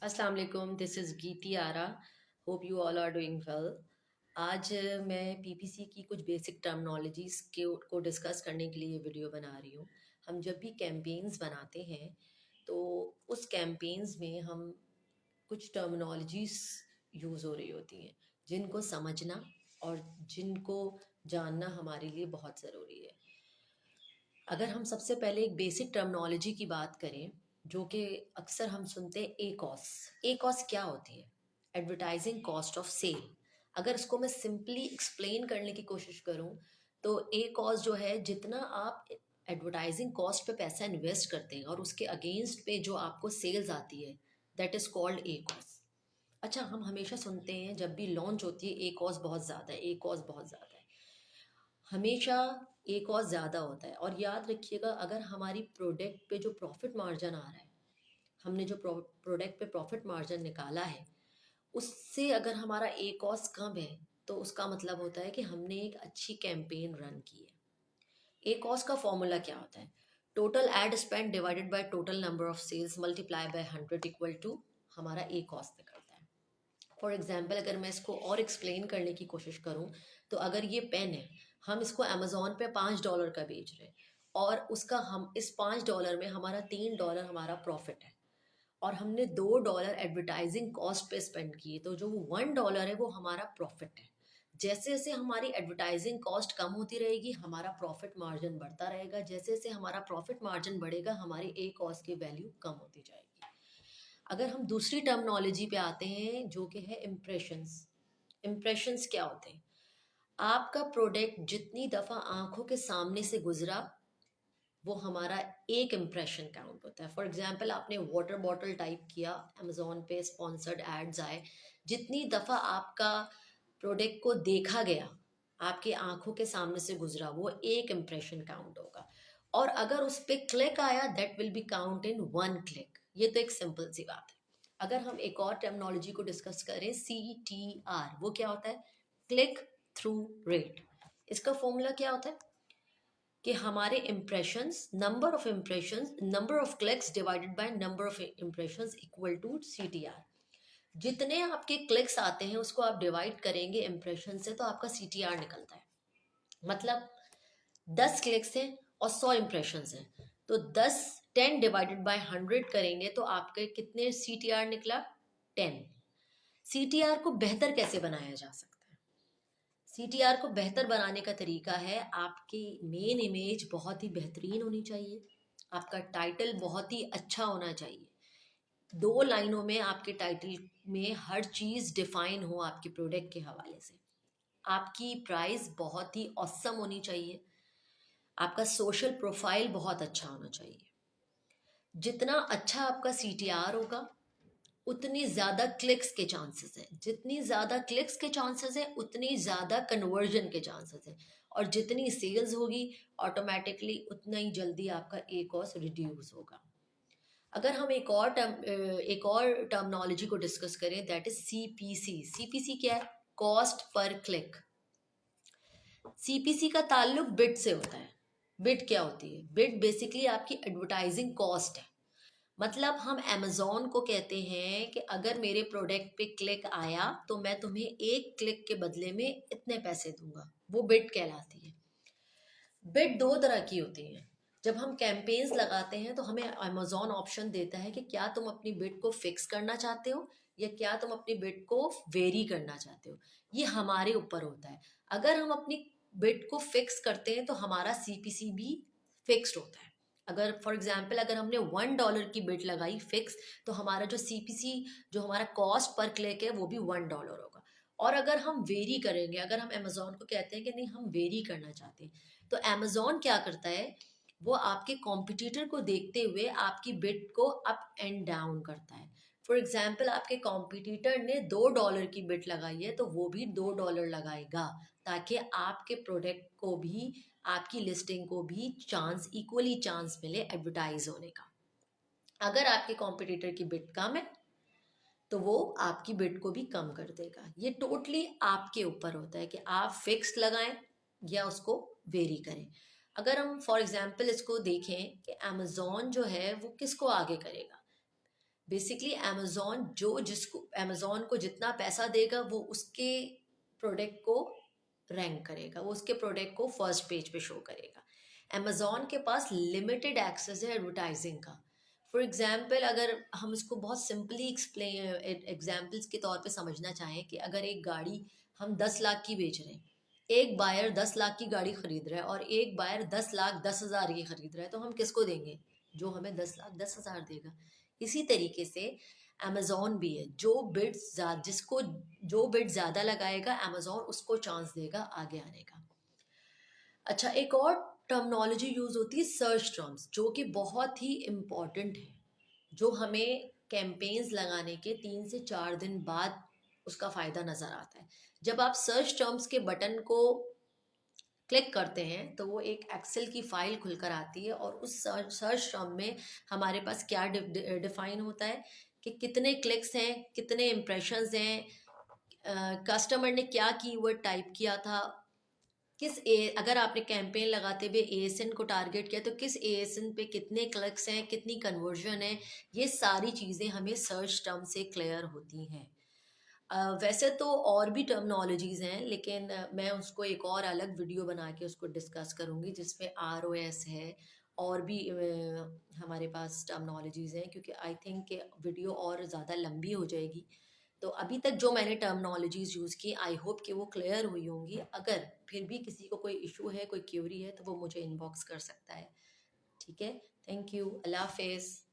अस्सलाम वालेकुम, this is Geeti Ara. Hope you all are doing well. आज मैं पीपीसी की कुछ बेसिक टर्मिनोलॉजीज़ को डिस्कस करने के लिए ये वीडियो बना रही हूँ। हम जब भी कैंपेन्स बनाते हैं तो उस कैंपेन्स में हम कुछ टर्मिनोलॉजीज़ यूज़ हो रही होती हैं जिनको समझना और जिनको जानना हमारे लिए बहुत ज़रूरी है। अगर हम सबसे पहले एक बेसिक टर्मिनोलॉजी की बात करें जो कि अक्सर हम सुनते हैं, ए कॉस्ट क्या होती है? Advertising cost of sale. अगर इसको मैं सिंपली एक्सप्लेन करने की कोशिश करूं तो ए कॉस्ट जो है, जितना आप एडवर्टाइजिंग कॉस्ट पे पैसा इन्वेस्ट करते हैं और उसके अगेंस्ट पे जो आपको सेल्स आती है, that is called a cost. अच्छा, हम हमेशा सुनते हैं जब भी लॉन्च होती है, ए कॉस्ट बहुत ज़्यादा है, ए कॉस्ट बहुत ज़्यादा है। हमेशा एक और ज़्यादा होता है। और याद रखिएगा, अगर हमारी प्रोडक्ट पे जो प्रॉफिट मार्जिन आ रहा है, हमने जो प्रोडक्ट पे प्रॉफिट मार्जिन निकाला है, उससे अगर हमारा ए कॉस्ट कम है तो उसका मतलब होता है कि हमने एक अच्छी कैंपेन रन की है। ए कॉस्ट का फॉर्मूला क्या होता है? Total ad spend divided by total number of sales multiply by 100 equal to हमारा ए कॉस्ट निकलता है। फॉर एग्जाम्पल, अगर मैं इसको और एक्सप्लेन करने की कोशिश करूँ तो अगर ये पेन है, हम इसको अमेजोन पे $5 का बेच रहे हैं और उसका हम इस $5 में हमारा $3 हमारा प्रॉफिट है और हमने $2 एडवर्टाइजिंग कॉस्ट पे स्पेंड किए, तो जो वो $1 है वो हमारा प्रॉफिट है। जैसे जैसे हमारी एडवर्टाइजिंग कॉस्ट कम होती रहेगी, हमारा प्रॉफिट मार्जिन बढ़ता रहेगा। जैसे जैसे हमारा प्रॉफिट मार्जिन बढ़ेगा, हमारी ए कॉस्ट की वैल्यू कम होती जाएगी। अगर हम दूसरी टर्मिनोलॉजी पे आते हैं जो कि है इम्प्रेशंस। इम्प्रेशंस क्या होते हैं? आपका प्रोडक्ट जितनी दफ़ा आंखों के सामने से गुजरा, वो हमारा एक इम्प्रेशन काउंट होता है। फॉर एग्जांपल, आपने वाटर बॉटल टाइप किया, अमेजोन पे स्पॉन्सर्ड एड्स आए, जितनी दफ़ा आपका प्रोडक्ट को देखा गया, आपकी आंखों के सामने से गुजरा, वो एक इम्प्रेशन काउंट होगा। और अगर उस पर क्लिक आया, that will be count in one click. ये तो एक सिंपल सी बात है। अगर हम एक और टर्मिनोलॉजी को डिस्कस करें, CTR, वो क्या होता है? Click through rate. इसका फॉर्मूला क्या होता है कि हमारे impressions, number of clicks divided by number of impressions equal to CTR। जितने आपके क्लिक्स आते हैं उसको आप डिवाइड करेंगे इम्प्रेशन से, तो आपका CTR निकलता है। मतलब 10 क्लिक्स हैं और 100 इम्प्रेशंस हैं, तो 10 डिवाइडेड बाय 100 करेंगे तो आपके कितने CTR निकला? 10। CTR को बेहतर कैसे बनाया जा सकता है? CTR को बेहतर बनाने का तरीका है, आपकी मेन इमेज बहुत ही बेहतरीन होनी चाहिए, आपका टाइटल बहुत ही अच्छा होना चाहिए, 2 लाइनों में आपके टाइटल में हर चीज़ डिफाइन हो आपके प्रोडक्ट के हवाले से, आपकी प्राइस बहुत ही औसम होनी चाहिए, आपका सोशल प्रोफाइल बहुत अच्छा होना चाहिए। जितना अच्छा आपका CTR होगा, उतनी ज़्यादा क्लिक्स के चांसेस हैं, जितनी ज़्यादा क्लिक्स के चांसेस हैं उतनी ज़्यादा कन्वर्जन के चांसेस हैं, और जितनी सेल्स होगी ऑटोमेटिकली उतना ही जल्दी आपका ए कॉस्ट रिड्यूस होगा। अगर हम एक और टर्मिनोलॉजी को डिस्कस करें, दैट इज CPC। CPC क्या है? Cost per click. CPC का ताल्लुक बिड से होता है। बिड क्या होती है? बिड बेसिकली आपकी एडवर्टाइजिंग कॉस्ट है। मतलब हम अमेजोन को कहते हैं कि अगर मेरे प्रोडक्ट पे क्लिक आया तो मैं तुम्हें एक क्लिक के बदले में इतने पैसे दूंगा, वो बिड कहलाती है। बिड दो तरह की होती है। जब हम कैंपेन्स लगाते हैं तो हमें अमेजोन ऑप्शन देता है कि क्या तुम अपनी बिड को फिक्स करना चाहते हो या क्या तुम अपनी बिड को वेरी करना चाहते हो। ये हमारे ऊपर होता है। अगर हम अपनी बिड को फिक्स करते हैं तो हमारा CPC भी फिक्स्ड होता है। अगर फॉर एग्जाम्पल, अगर हमने $1 की बिड लगाई फिक्स, तो हमारा जो CPC, जो हमारा कॉस्ट पर क्लिक है, वो भी $1 होगा। और अगर हम वेरी करेंगे, अगर हम अमेजोन को कहते हैं कि नहीं, हम वेरी करना चाहते हैं, तो अमेजोन क्या करता है? वो आपके कॉम्पिटिटर को देखते हुए आपकी बिड को अप एंड डाउन करता है। फॉर एग्जाम्पल, आपके कॉम्पिटिटर ने $2 की बिड लगाई है तो वो भी $2 लगाएगा, ताकि आपके प्रोडक्ट को भी, आपकी लिस्टिंग को भी चांस, इक्वली चांस मिले एडवर्टाइज होने का। अगर आपके कॉम्पिटिटर की बिड कम है तो वो आपकी बिड को भी कम कर देगा। ये टोटली आपके ऊपर होता है कि आप फिक्स लगाएं या उसको वेरी करें। अगर हम फॉर एग्जांपल इसको देखें कि अमेजोन जो है वो किसको आगे करेगा, बेसिकली अमेजोन को जितना पैसा देगा वो उसके प्रोडक्ट को रैंक करेगा, वो उसके प्रोडक्ट को फर्स्ट पेज पे शो करेगा। अमेजोन के पास लिमिटेड एक्सेस है एडवर्टाइजिंग का। फॉर एग्जाम्पल, अगर हम इसको बहुत सिंपली एक्सप्लेन एग्जाम्पल्स के तौर पे समझना चाहें कि अगर एक गाड़ी हम 10 लाख की बेच रहे हैं, एक बायर 10 लाख की गाड़ी खरीद रहा है और एक बायर 10 लाख 10 हज़ार की खरीद रहा है, तो हम किसको देंगे? जो हमें 10 लाख 10 हज़ार देगा। इसी तरीके से अमेजोन भी है, जिसको जो बिड ज्यादा लगाएगा अमेजोन उसको चांस देगा आगे आने का। अच्छा, एक और टर्मिनोलॉजी यूज होती है सर्च टर्म्स, जो कि बहुत ही इम्पॉर्टेंट है, जो हमें कैंपेन्स लगाने के 3 से 4 दिन बाद उसका फायदा नजर आता है। जब आप सर्च टर्म्स के बटन को क्लिक करते हैं तो वो एक एक्सेल की फाइल खुलकर आती है, और उस सर्च टर्म में हमारे पास क्या डिफाइन होता है कि कितने क्लिक्स हैं, कितने इम्प्रेशंस हैं, कस्टमर ने क्या कीवर्ड टाइप किया था, अगर आपने कैंपेन लगाते हुए एएसएन को टारगेट किया तो किस एएसएन पे कितने क्लिक्स हैं, कितनी कन्वर्जन है। ये सारी चीज़ें हमें सर्च टर्म से क्लियर होती हैं। वैसे तो और भी टर्मिनोलॉजीज हैं, लेकिन मैं उसको एक और अलग वीडियो बना के उसको डिस्कस करूँगी, जिसमें आरओएस है और भी हमारे पास टर्मिनोलॉजीज हैं, क्योंकि आई थिंक वीडियो और ज़्यादा लंबी हो जाएगी। तो अभी तक जो मैंने टर्मिनोलॉजीज यूज़ की, आई होप कि वो क्लियर हुई होंगी। अगर फिर भी किसी को कोई इशू है, कोई क्यूरी है, तो वो मुझे इनबॉक्स कर सकता है। ठीक है, थैंक यू, अल्लाह हाफिज़।